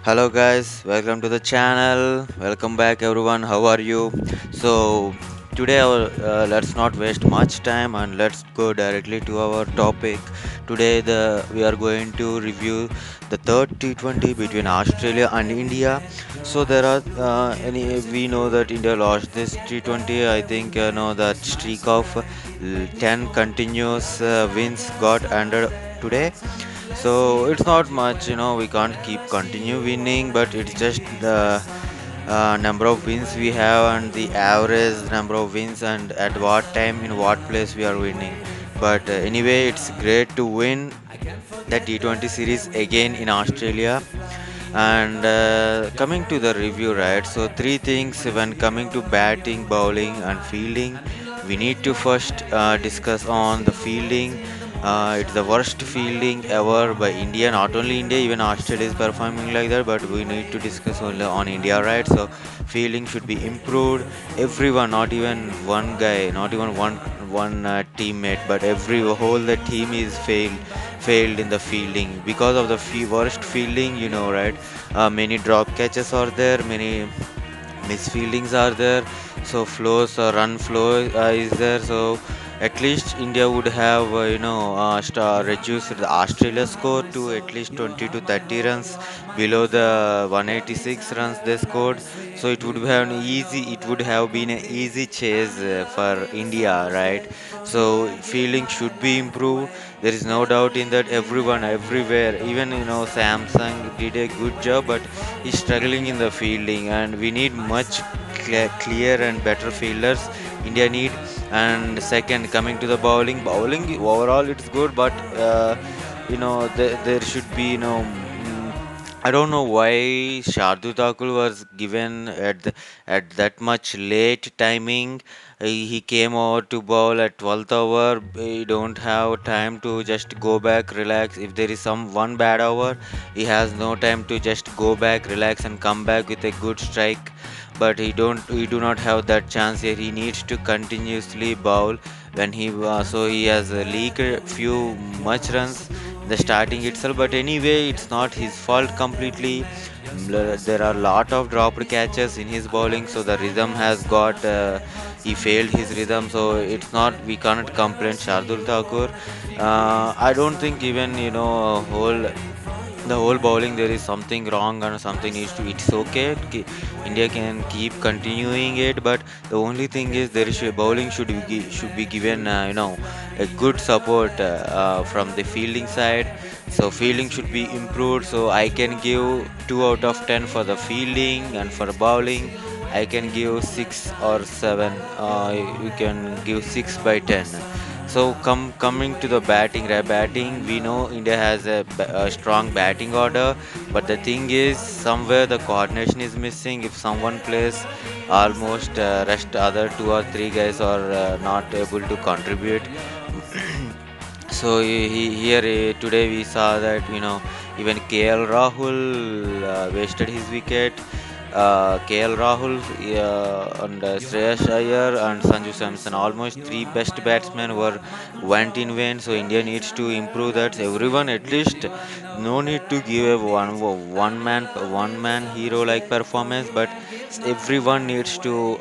Hello guys, welcome to the channel. Welcome back everyone. How are you? So today let's not waste much time and let's go directly to our topic. Today we are going to review the third T20 between Australia and India. So there are any we know that India lost this T20. I think know that streak of 10 continuous wins got ended today. So it's not much, we can't keep continue winning, but it's just the number of wins we have and the average number of wins and at what time in what place we are winning. But anyway, it's great to win the T20 series again in Australia. And coming to the review, right? So three things when coming to batting, bowling, and fielding. We need to first discuss on the fielding. It's the worst fielding ever by India. Not only India, even Australia is performing like that. But we need to discuss only on India, right? So fielding should be improved. Everyone, not even one guy, not even one teammate, but every whole the team is failed in the fielding because of the worst fielding, right? Many drop catches are there, many misfieldings are there, so flows run flow is there. So at least India would have reduced the Australia score to at least 20 to 30 runs below the 186 runs they scored. So it would have been an easy chase for India, right? So fielding should be improved. There is no doubt in that. Everyone everywhere, even Samsung did a good job, but he's struggling in the fielding, and we need much clear and better fielders India need. And second, coming to the bowling overall it's good, but there should be I don't know why Shardul Thakur was given at that much late timing. He came over to bowl at 12th over. He don't have time to just go back, relax. If there is some one bad over, he has no time to just go back, relax, and come back with a good strike. But he do not have that chance here. He needs to continuously bowl when he has leaked few much runs the starting itself. But anyway, it's not his fault completely. There are a lot of dropped catches in his bowling, so the rhythm has got he failed his rhythm. So it's not, we cannot complain Shardul Thakur. I don't think even whole the whole bowling there is something wrong and something needs to, it's okay. India can keep continuing it, but the only thing is there is bowling should be given a good support from the fielding side. So fielding should be improved. So I can give 2 out of 10 for the fielding, and for bowling I can give 6 or 7. You can give 6 by 10. So coming to the batting, right? Batting, we know India has a strong batting order, but the thing is somewhere the coordination is missing. If someone plays, almost rest other two or three guys are not able to contribute. So here today we saw that even KL Rahul wasted his wicket. KL Rahul and Shreyas Iyer and Sanju Samson, almost three best batsmen went in vain. So India needs to improve that. Everyone at least, no need to give a one man hero like performance, but everyone needs to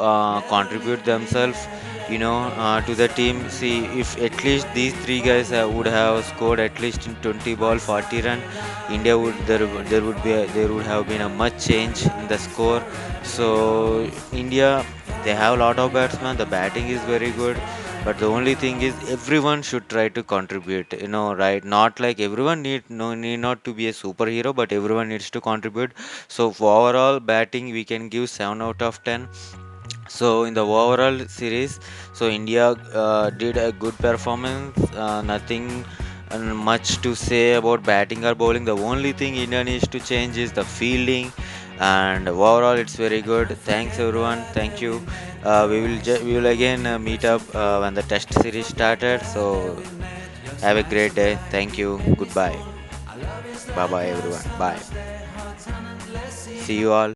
contribute themselves to the team. See, if at least these three guys would have scored at least in 20 ball 40 run, India would there would have been a much change in the score. So India, they have a lot of batsmen, the batting is very good, but the only thing is everyone should try to contribute, right? Not like everyone need not to be a superhero, but everyone needs to contribute. So for overall batting we can give 7 out of 10. So in the overall series, so India did a good performance. Nothing much to say about batting or bowling. The only thing India needs to change is the fielding, and overall it's very good. Thanks everyone. Thank you. We will again meet up when the test series started. So have a great day. Thank you. Goodbye. Bye bye everyone. Bye. See you all.